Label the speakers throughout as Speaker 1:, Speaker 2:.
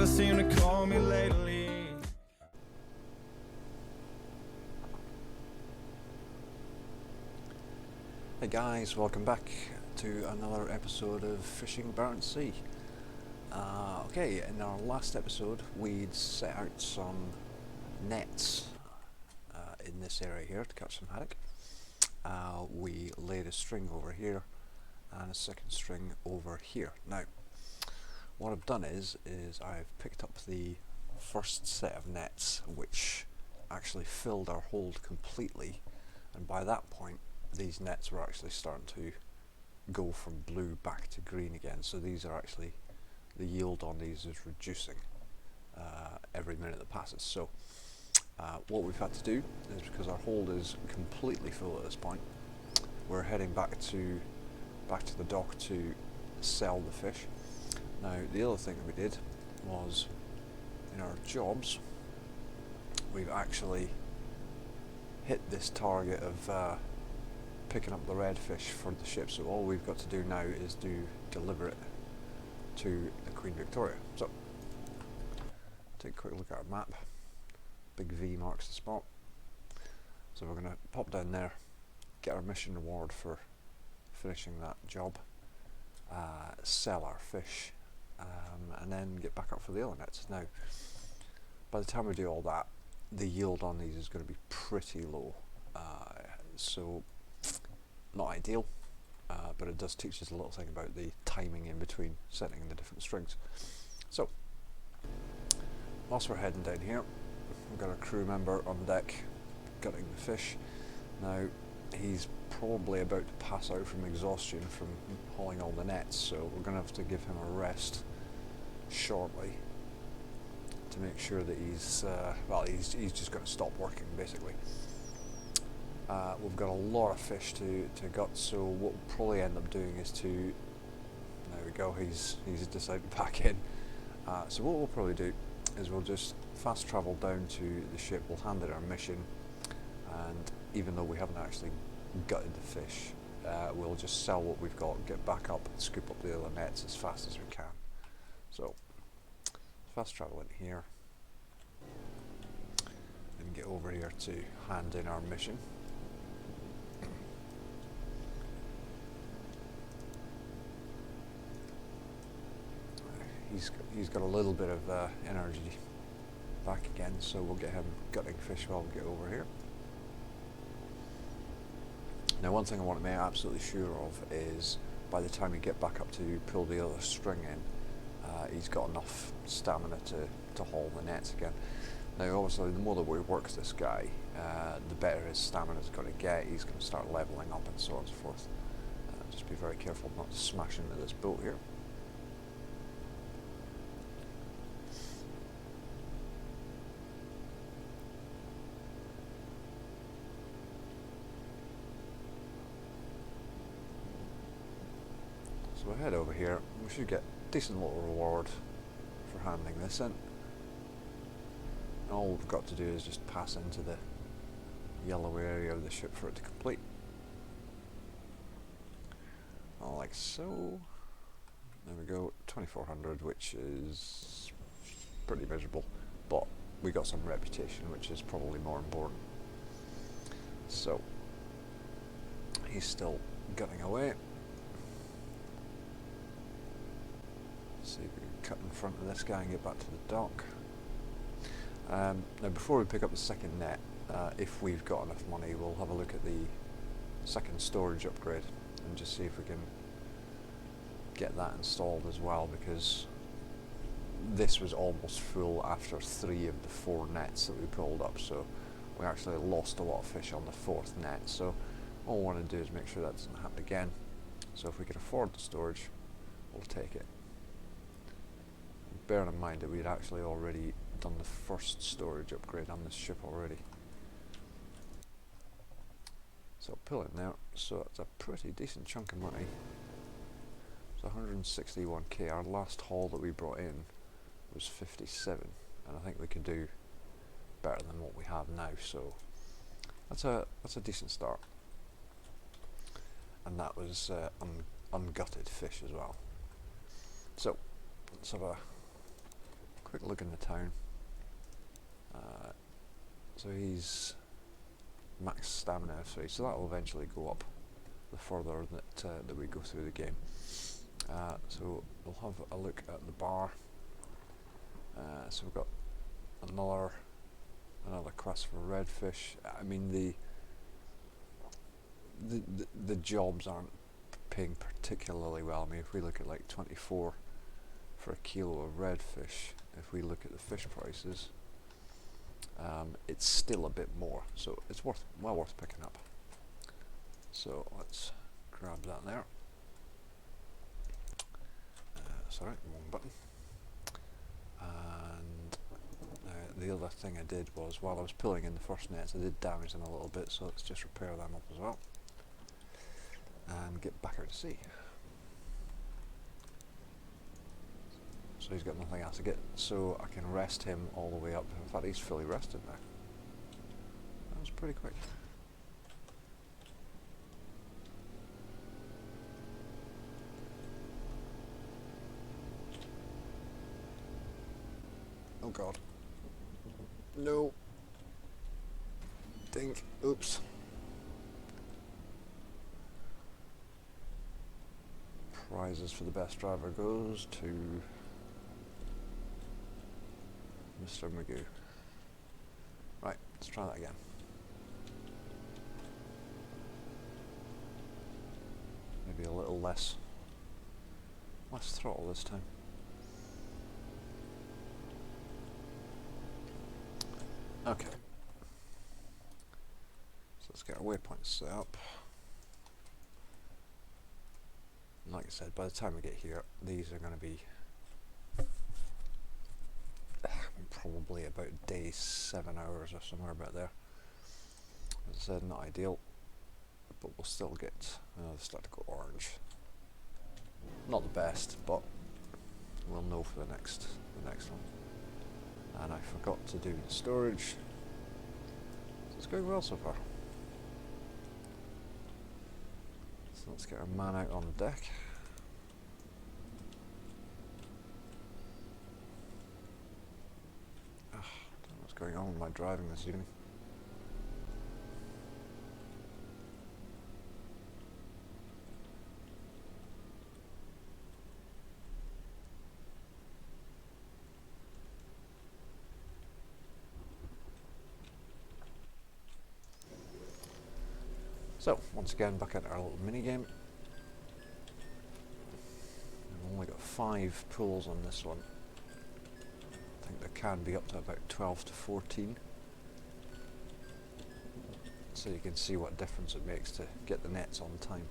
Speaker 1: never seem to call me lately.
Speaker 2: Hey guys, welcome back to another episode of Fishing Barents Sea. Okay, in our last episode we'd set out some nets in this area here to catch some haddock. We laid a string over here and a second string over here. Now, what I've done is I've picked up the first set of nets, which actually filled our hold completely, and by that point these nets were actually starting to go from blue back to green again. So these are actually, the yield on these is reducing every minute that passes. So what we've had to do is, because our hold is completely full at this point, we're heading back to the dock to sell the fish. Now the other thing that we did was, in our jobs we've actually hit this target of picking up the redfish for the ship, so all we've got to do now is deliver it to the Queen Victoria. So take a quick look at our map. Big V marks the spot, so we're going to pop down there, get our mission reward for finishing that job, sell our fish, and then get back up for the other nets. Now by the time we do all that, the yield on these is going to be pretty low, so not ideal, but it does teach us a little thing about the timing in between setting the different strings. So whilst we're heading down here, we've got a crew member on deck gutting the fish. Now he's probably about to pass out from exhaustion from hauling all the nets, so we're going to have to give him a rest shortly to make sure that he's he's just going to stop working basically. We've got a lot of fish to gut, so what we'll probably end up doing is to, there we go, he's decided to pack in. So what we'll probably do is we'll just fast travel down to the ship, we'll hand in our mission, and even though we haven't actually gutted the fish, we'll just sell what we've got, get back up and scoop up the other nets as fast as we can. So fast travel in here and get over here to hand in our mission. He's got a little bit of energy back again, so we'll get him gutting fish while we get over here. Now one thing I want to make absolutely sure of is, by the time we get back up to pull the other string in, he's got enough stamina to haul the nets again. Now obviously the more that we work this guy, the better his stamina's going to get. He's going to start levelling up and so on and so forth. Just be very careful not to smash into this boat here. So we'll head over here, we should get a decent little reward for handling this in. All we've got to do is just pass into the yellow area of the ship for it to complete. Like so. There we go, 2400, which is pretty miserable, but we got some reputation, which is probably more important. So he's still gutting away. See if we can cut in front of this guy and get back to the dock. Now before we pick up the second net, if we've got enough money, we'll have a look at the second storage upgrade and just see if we can get that installed as well, because this was almost full after 3 of the 4 nets that we pulled up, so we actually lost a lot of fish on the 4th net. So all we want to do is make sure that doesn't happen again. So if we can afford the storage, we'll take it. Bearing in mind that we'd actually already done the first storage upgrade on this ship already. So pull in there, so it's a pretty decent chunk of money. It's 161k, our last haul that we brought in was 57, and I think we could do better than what we have now, so that's a decent start. And that was ungutted fish as well. So let's have a quick look in the town. So he's max stamina F3, so that will eventually go up the further that we go through the game. So we'll have a look at the bar. So we've got another quest for redfish. I mean the jobs aren't paying particularly well. I mean, if we look at like 24 for a kilo of redfish, if we look at the fish prices, it's still a bit more, so it's well worth picking up. So let's grab that there. Sorry, wrong button. And the other thing I did was, while I was pulling in the first nets, I did damage them a little bit, so let's just repair them up as well and get back out to sea. So he's got nothing else to get, so I can rest him all the way up. In fact, he's fully rested now. That was pretty quick. Oh god. No. Dink. Oops. Prizes for the best driver goes to Mr. Magoo. Right, let's try that again. Maybe a little less throttle this time. Okay. So let's get our waypoints set up. And like I said, by the time we get here, these are going to be probably about day 7 hours or somewhere about there. As I said, not ideal, but we'll still get. They start to go orange. Not the best, but we'll know for the next one. And I forgot to do the storage. So it's going well so far. So let's get our man out on the deck. I don't know what's going on with my driving this evening. So, once again, back at our little mini game. We've only got 5 pools on this one. I think there can be up to about 12 to 14. So you can see what difference it makes to get the nets on time.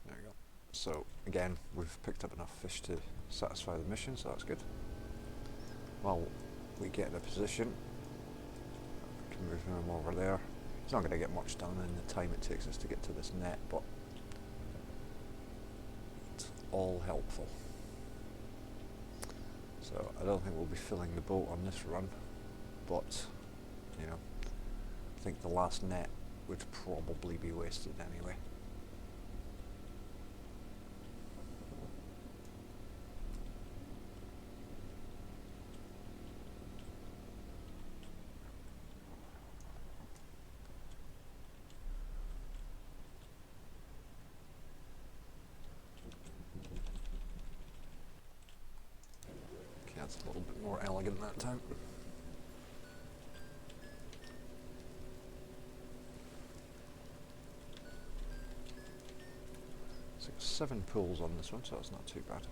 Speaker 2: There we go. So, again, we've picked up enough fish to satisfy the mission, so that's good. Well, we get in a position, we can move him over there. He's not going to get much done in the time it takes us to get to this net, but it's all helpful. So I don't think we'll be filling the boat on this run, but you know, I think the last net would probably be wasted anyway. That's a little bit more elegant that time. So 7 pulls on this one, so that's not too bad.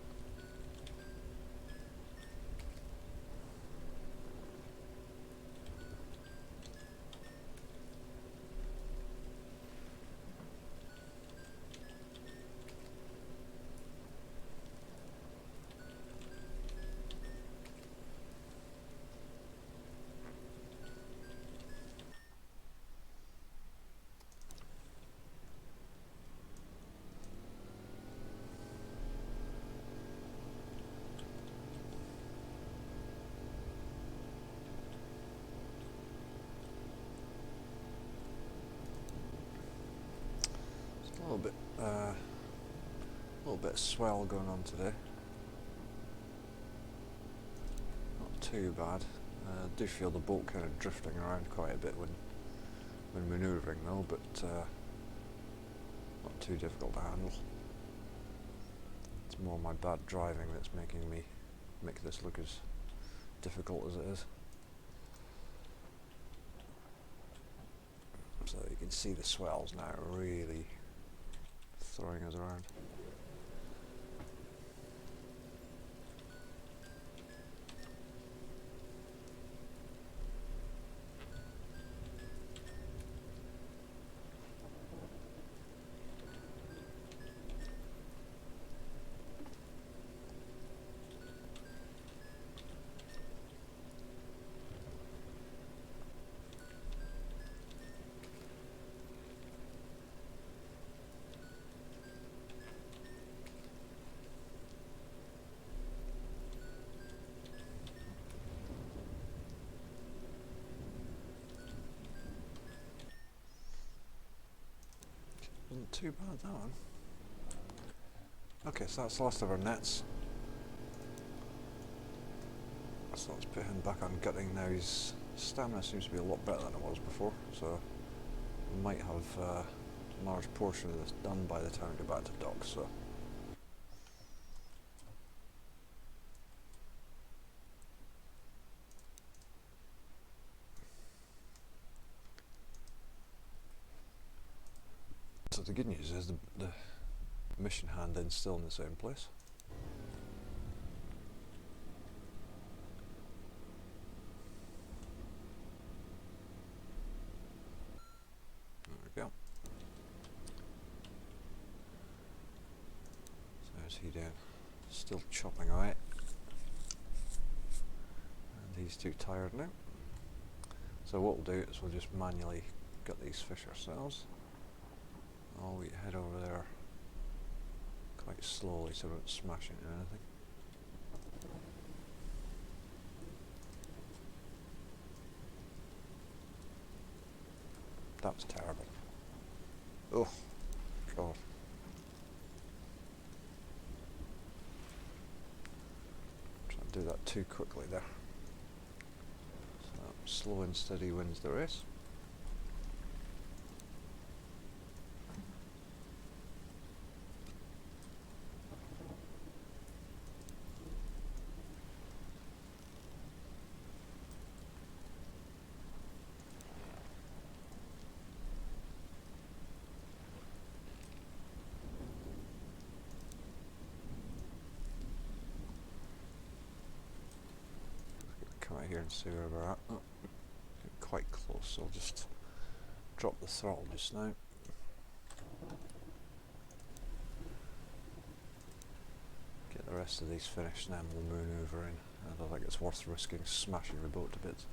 Speaker 2: bit of swell going on today. Not too bad. I do feel the boat kind of drifting around quite a bit when manoeuvring though, but not too difficult to handle. It's more my bad driving that's making me make this look as difficult as it is. So you can see the swells now really throwing us around. Wasn't too bad, that one. Okay, so that's the last of our nets. So let's put him back on gutting now. His stamina seems to be a lot better than it was before, so we might have a large portion of this done by the time we get back to dock. So the good news is the mission hand is still in the same place. There we go. So how's he doing? Still chopping away. And he's too tired now. So what we'll do is we'll just manually gut these fish ourselves. I'll head over there quite slowly so we don't smash into anything. That was terrible. Oh, God. Trying to do that too quickly there. So slow and steady wins the race. Come out here and see where we're at. Oh, quite close, so I'll just drop the throttle just now. Get the rest of these finished and then we'll manoeuvre in. I don't think it's worth risking smashing the boat to bits.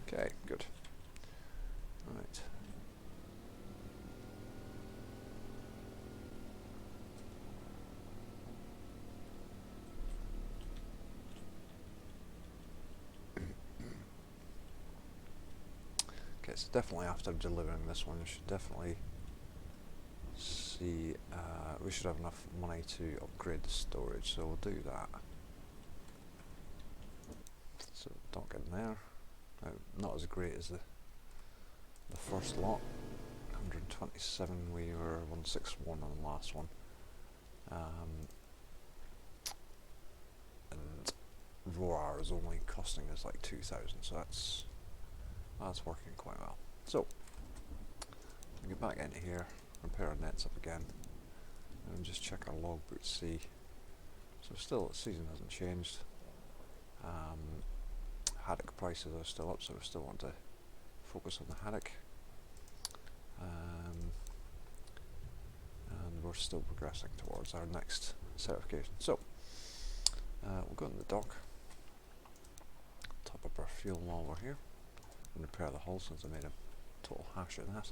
Speaker 2: Okay, good. Right. Okay, so definitely after delivering this one, we should definitely see, we should have enough money to upgrade the storage, so we'll do that. So dock in there. Not as great as the first lot. 127, we were 161 on the last one. And Roar is only costing us like 2,000, so that's working quite well. So we get back into here, repair our nets up again, and just check our logbook to see. So still the season hasn't changed. Haddock prices are still up, so we still want to focus on the haddock. And we're still progressing towards our next certification. So we'll go in the dock, top up our fuel while we're here, and repair the hull since I made a total hash of that.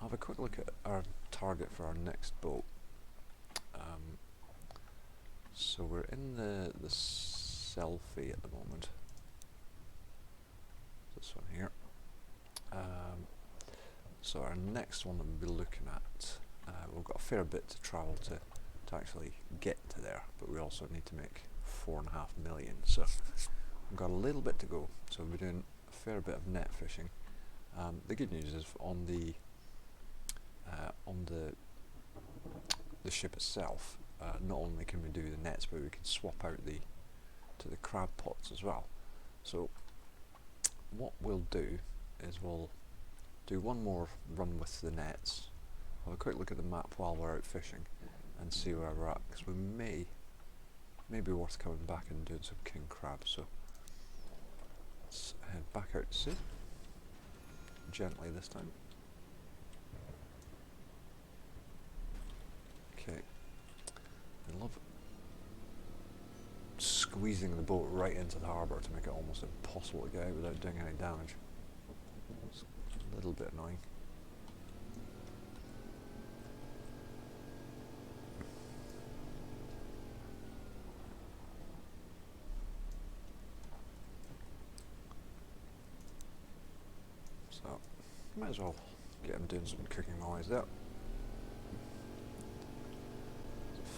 Speaker 2: Have a quick look at our target for our next boat. So we're in the selfie at the moment. This one here. So our next one that we'll be looking at, we've got a fair bit to travel to actually get to there, but we also need to make 4.5 million. So we've got a little bit to go. So we're doing a fair bit of net fishing. The good news is on the ship itself, not only can we do the nets, but we can swap out to the crab pots as well. So what we'll do is we'll do one more run with the nets, have a quick look at the map while we're out fishing and see where we're at, because we may be worth coming back and doing some king crabs. So let's head back out to sea, gently this time. Okay, I love squeezing the boat right into the harbour to make it almost impossible to get out without doing any damage. It's a little bit annoying. So, might as well get him doing some cooking while he's there.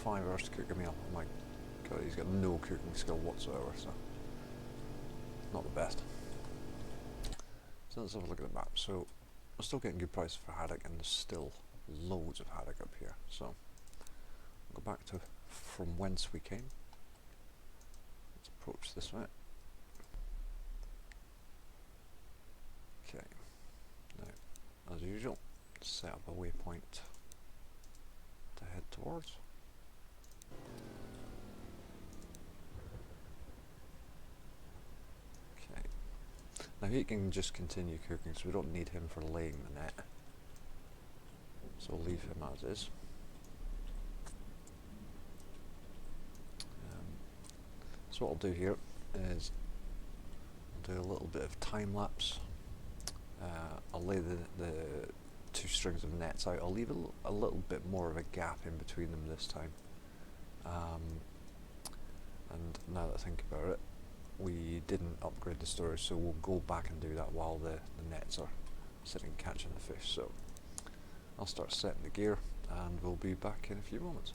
Speaker 2: 5 hours to cook a meal. Oh my god, he's got no cooking skill whatsoever, so not the best. So let's have a look at the map. So we're still getting good prices for haddock, and there's still loads of haddock up here. So we'll go back to from whence we came. Let's approach this way. Okay, now as usual, set up a waypoint to head towards. Okay, now he can just continue cooking, so we don't need him for laying the net, so we'll leave him as is. So what I'll do here is I'll do a little bit of time lapse. I'll lay the 2 strings of nets out. I'll leave a little bit more of a gap in between them this time. And now that I think about it, we didn't upgrade the storage, so we'll go back and do that while the nets are sitting catching the fish. So I'll start setting the gear and we'll be back in a few moments.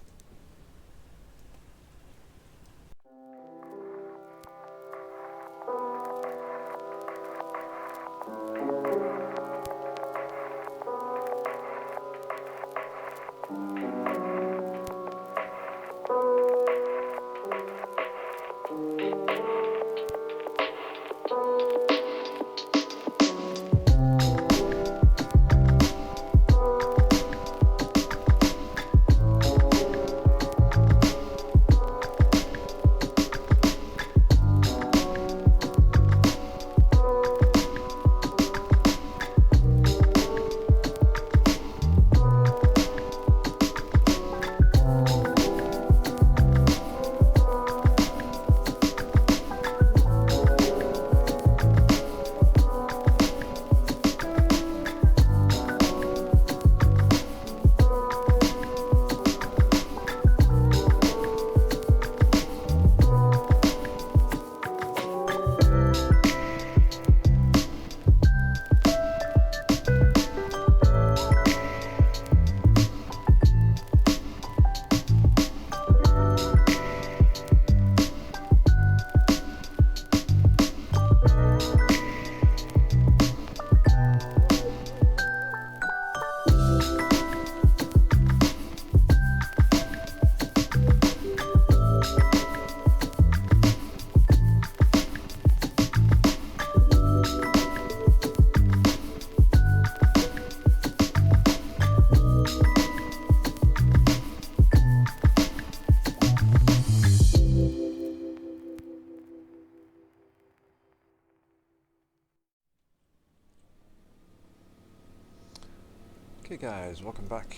Speaker 2: Okay guys, welcome back.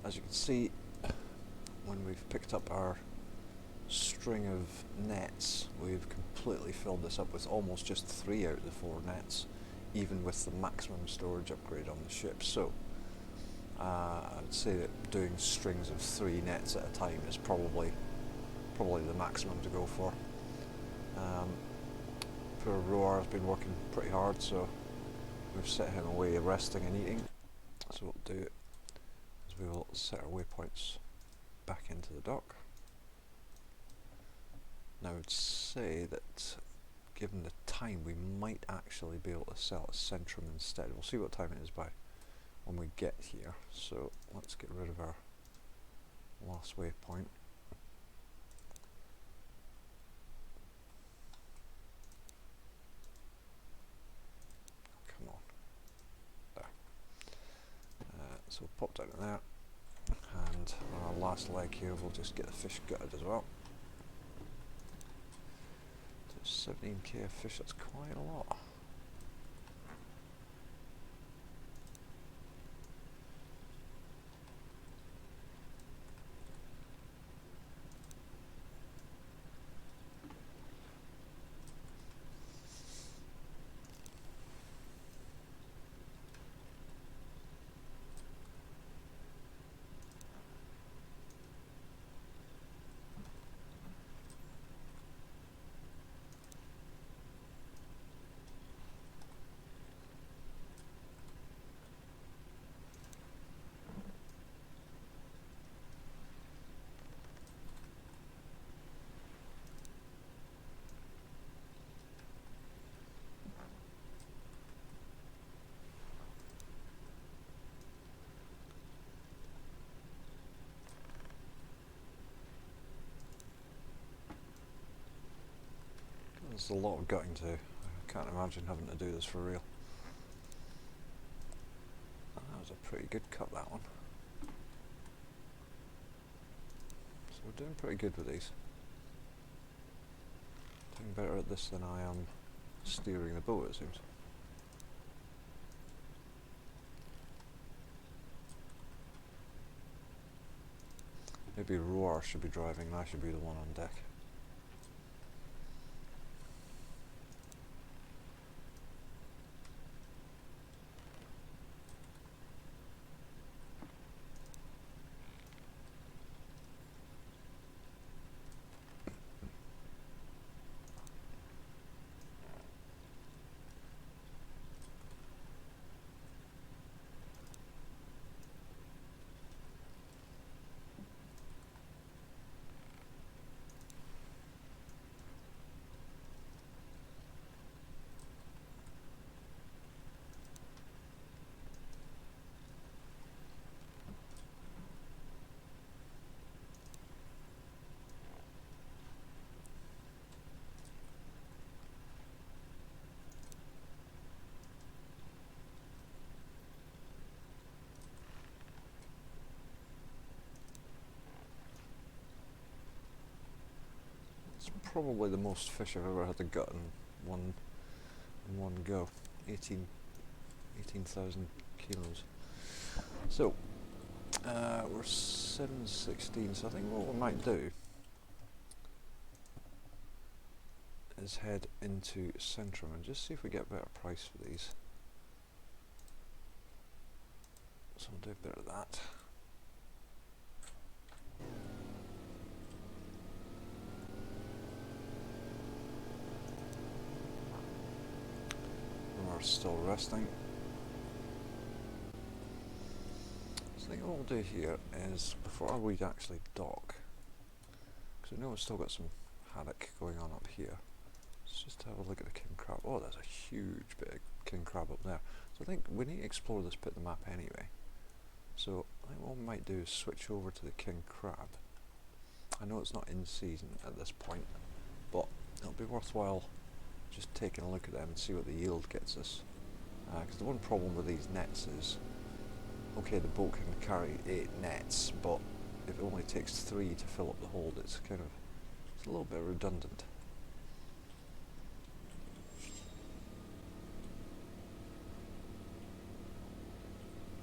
Speaker 2: As you can see, when we've picked up our string of nets, we've completely filled this up with almost just 3 out of the 4 nets, even with the maximum storage upgrade on the ship. So I'd say that doing strings of 3 nets at a time is probably the maximum to go for. Poor rower has been working pretty hard, so we've set him away resting and eating. So what we'll do is we will set our waypoints back into the dock. Now I would say that given the time we might actually be able to sell at Centrum instead. We'll see what time it is by when we get here. So let's get rid of our last waypoint. Come on. There. So we'll pop down in there. And on our last leg here we'll just get the fish gutted as well. 17k of fish, that's quite a lot. There's a lot of gutting to do. I can't imagine having to do this for real. That was a pretty good cut, that one. So we're doing pretty good with these. Doing better at this than I am steering the boat, it seems. Maybe Roar should be driving and I should be the one on deck. It's probably the most fish I've ever had to gut in one go. 18,000 kilos. So we're 716, so I think what we might do is head into Centrum and just see if we get a better price for these. So we'll do a bit of that. We're still resting. So I think what we'll do here is, before we actually dock, because we know we've still got some haddock going on up here, let's just have a look at the king crab. Oh, there's a huge bit of king crab up there. So I think we need to explore this bit of the map anyway. So I think what we might do is switch over to the king crab. I know it's not in season at this point, but it'll be worthwhile just taking a look at them and see what the yield gets us. Because the one problem with these nets is, okay, the boat can carry 8 nets, but if it only takes 3 to fill up the hold, it's a little bit redundant.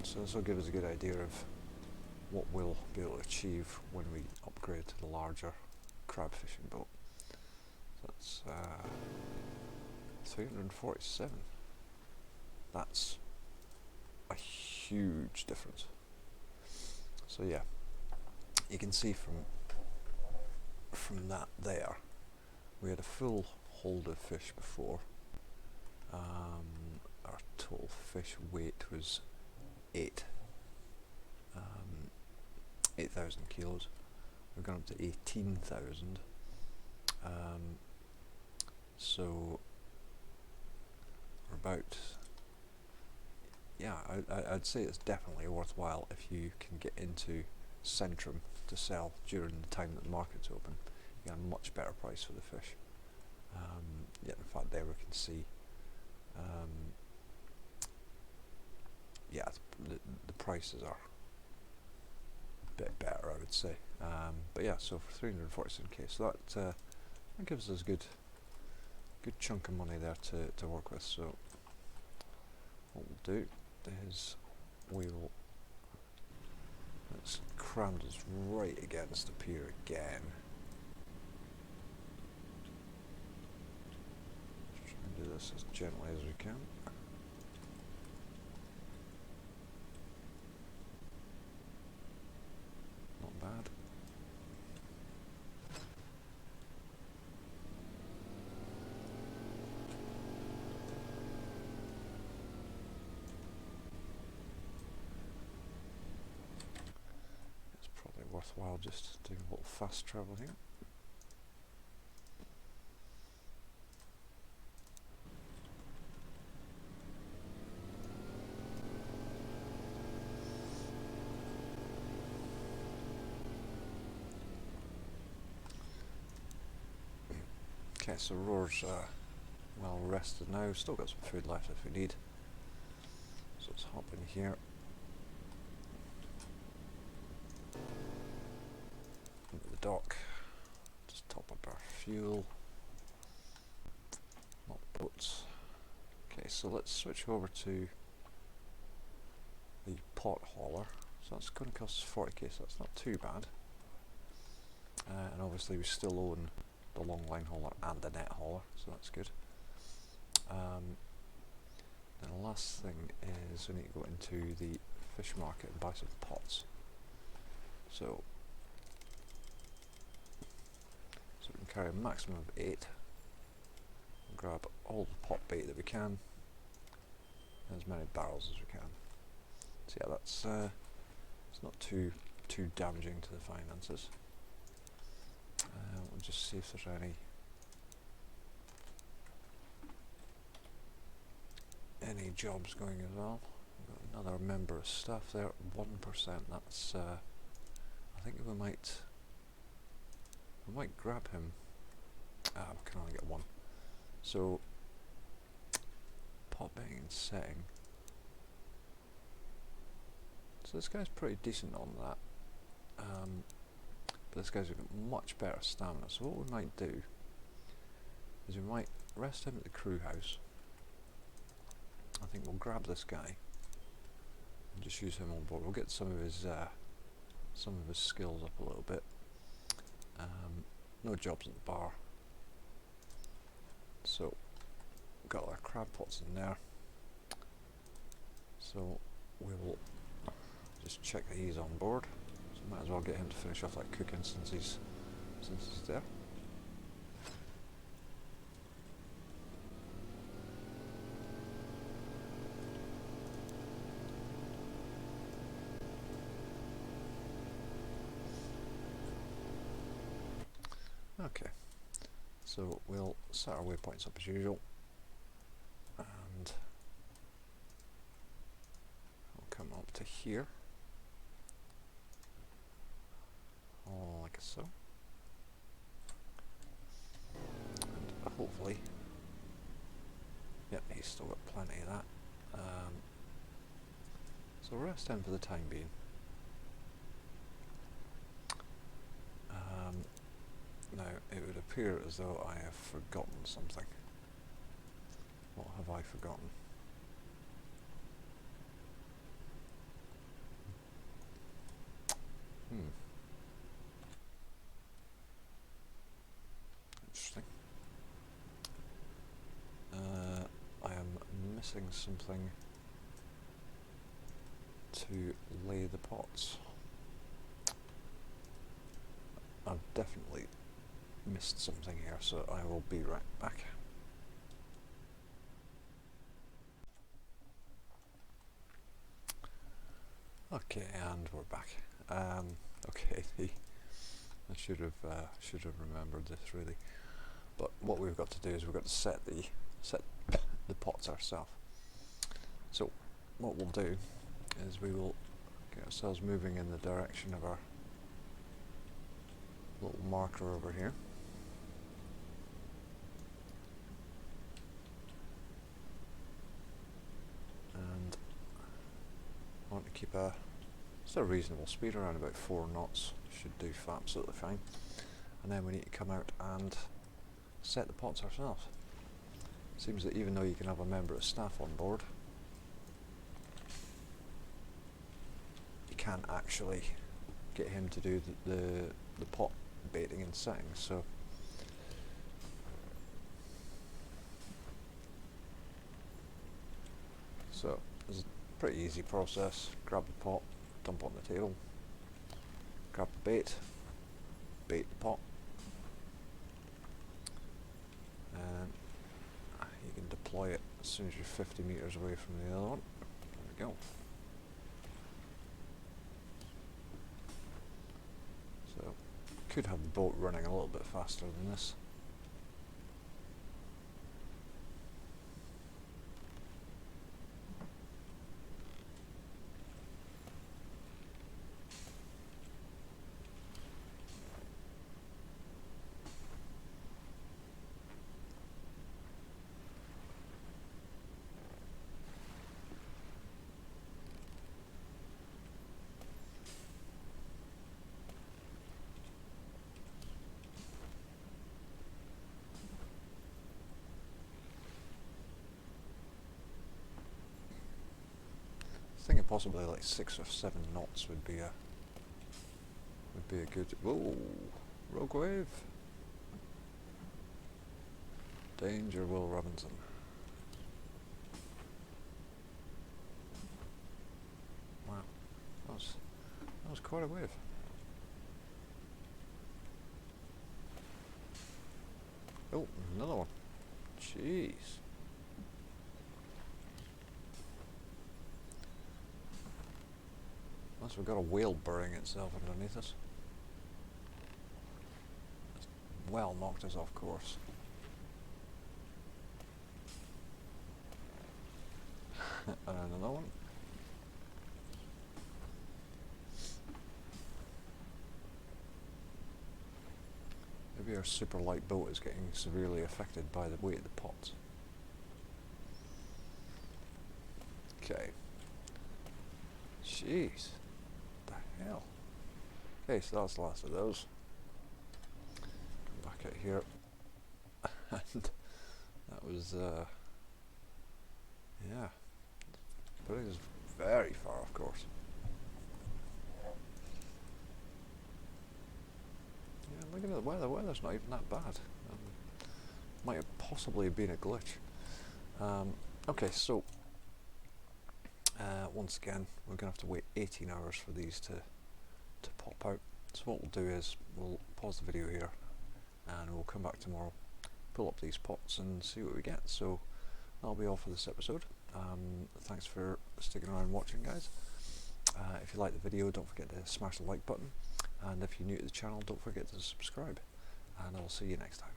Speaker 2: So this will give us a good idea of what we'll be able to achieve when we upgrade to the larger crab fishing boat. So that's 347. That's a huge difference. So yeah, you can see from that there, we had a full hold of fish before. Our total fish weight was 8,000 kilos. We've gone up to 18,000. So we're about, yeah, I'd say it's definitely worthwhile if you can get into Centrum to sell during the time that the market's open. You get a much better price for the fish. Yeah, in fact, there we can see, yeah, the prices are a bit better, I would say. But yeah, so for 347k, so that gives us a good chunk of money there to work with. So what we'll do is let's cram this right against the pier again. Let's try and do this as gently as we can. Not bad. It's probably worthwhile just doing a little fast travel here. Okay, so Roar's well rested now. Still got some food left if we need. So let's hop in here. Into the dock. Just top up our fuel. Not boats. Okay, so let's switch over to the pot hauler. So that's going to cost us 40k, so that's not too bad. And obviously we still own the long line hauler and the net hauler, so that's good. Then the last thing is we need to go into the fish market and buy some pots. So we can carry a maximum of 8. Grab all the pot bait that we can, and as many barrels as we can. So yeah, that's it's not too damaging to the finances. We'll just see if there's any jobs going as well. We've got another member of staff there, 1%. That's I think we might grab him. We can only get one. So pot baiting and setting. So this guy's pretty decent on that. But this guy's got much better stamina. So what we might do is we might rest him at the crew house. I think we'll grab this guy and just use him on board. We'll get some of his skills up a little bit. No jobs at the bar. So we've got our crab pots in there. So we will just check that he's on board. So might as well get him to finish off that cooking since he's there. Okay, so we'll set our waypoints up as usual, and we'll come up to here, all like so, and hopefully, yep, he's still got plenty of that, so rest him for the time being. Now, it would appear as though I have forgotten something. What have I forgotten? Interesting. I am missing something to lay the pots. I've definitely missed something here, so I will be right back. Okay, and we're back. Okay, I should have remembered this really. But what we've got to do is we've got to set the pots ourselves. So what we'll do is we will get ourselves moving in the direction of our little marker over here. And I want to keep a reasonable speed, around about 4 knots should do absolutely fine. And then we need to come out and set the pots ourselves. Seems that even though you can have a member of staff on board, you can't actually get him to do the pot baiting and setting. So it's a pretty easy process. Grab the pot, dump on the table, grab the bait the pot, and you can deploy it as soon as you're 50 meters away from the other one. There we go. So could have the boat running a little bit faster than this. Thinking possibly like 6 or 7 knots would be a good. Whoa, rogue wave! Danger, Will Robinson. Wow, that was quite a wave. Oh, another one. Jeez. Unless we've got a whale burying itself underneath us. It's well knocked us off course. And another one. Maybe our super light boat is getting severely affected by the weight of the pots. Okay. Jeez. What the hell? Okay, so that's the last of those. Come back out here. And that was, yeah. Putting us very far off course. Yeah, looking at the weather, weather's not even that bad. Might have possibly been a glitch. Okay, so once again, we're going to have to wait 18 hours for these to pop out. So what we'll do is we'll pause the video here and we'll come back tomorrow, pull up these pots and see what we get. So that'll be all for this episode. Thanks for sticking around and watching, guys. If you like the video, don't forget to smash the like button, and if you're new to the channel, don't forget to subscribe, and I'll see you next time.